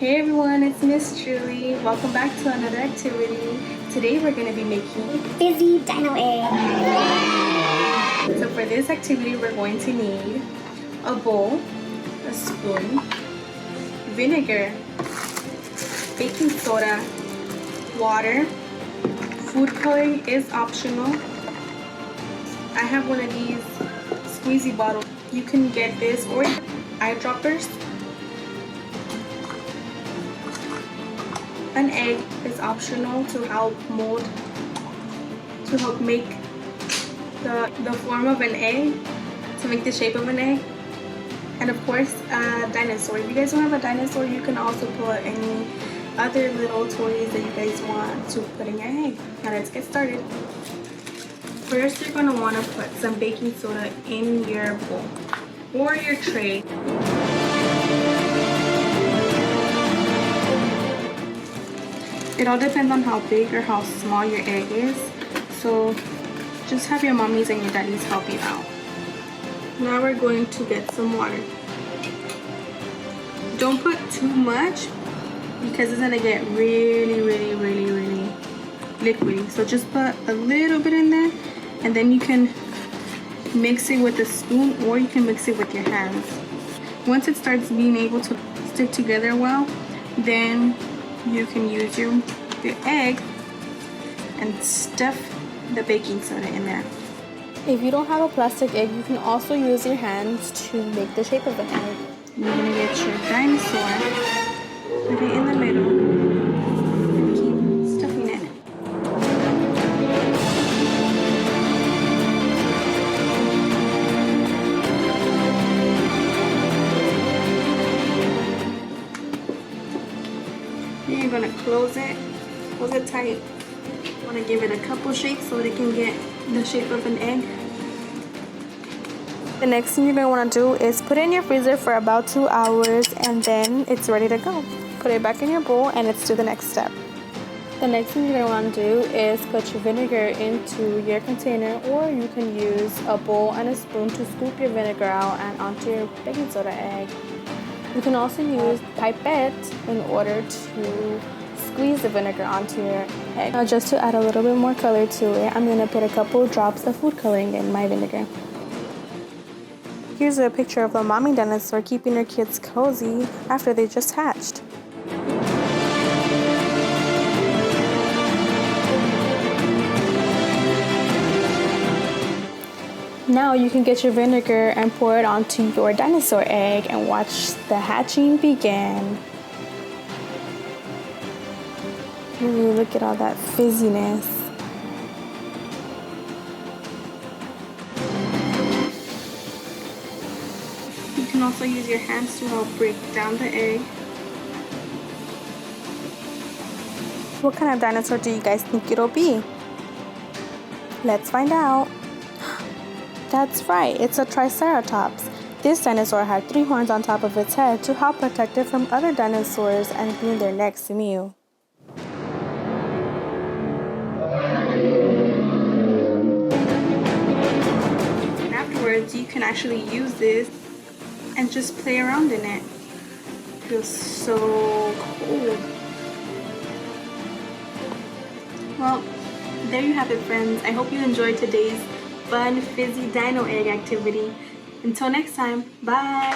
Hey everyone, it's Miss Julie. Welcome back to another activity. Today we're going to be making Fizzy Dino egg. So for this activity we're going to need a bowl, a spoon, vinegar, baking soda, water. Food coloring is optional. I have one of these squeezy bottles. You can get this or eyedroppers. An egg is optional to help mold, to help make the form of an egg, to make the shape of an egg. And of course, a dinosaur. If you guys don't have a dinosaur, you can also put any other little toys that you guys want to put in your egg. Now let's get started. First, you're going to want to put some baking soda in your bowl or your tray. It all depends on how big or how small your egg is, so just have your mommies and your daddies help you out. Now we're going to get some water. Don't put too much because it's going to get really liquidy. So just put a little bit in there, and then you can mix it with a spoon or you can mix it with your hands. Once it starts being able to stick together well, then you can use your egg and stuff the baking soda in there. If you don't have a plastic egg, you can also use your hands to make the shape of an egg. You're gonna get your dinosaur, put it in the middle, and keep stuffing it. Then you're gonna close it tight. You wanna give it a couple shakes so that it can get the shape of an egg. The next thing you're going to want to do is put it in your freezer for about 2 hours, and then it's ready to go. Put it back in your bowl and let's do the next step. The next thing you're going to want to do is put your vinegar into your container, or you can use a bowl and a spoon to scoop your vinegar out and onto your baking soda egg. You can also use pipette in order to squeeze the vinegar onto your egg. Now, just to add a little bit more color to it, I'm going to put a couple drops of food coloring in my vinegar. Here's a picture of the mommy dinosaur keeping her kids cozy after they just hatched. Now you can get your vinegar and pour it onto your dinosaur egg and watch the hatching begin. Ooh, look at all that fizziness. You can also use your hands to help break down the egg. What kind of dinosaur do you guys think it'll be? Let's find out. That's right, it's a triceratops. This dinosaur had 3 horns on top of its head to help protect it from other dinosaurs and clean their necks to mew. And afterwards, you can actually use this and just play around in it. It feels so cold. Well, there you have it, friends. I hope you enjoyed today's fun fizzy dino egg activity. Until next time, bye!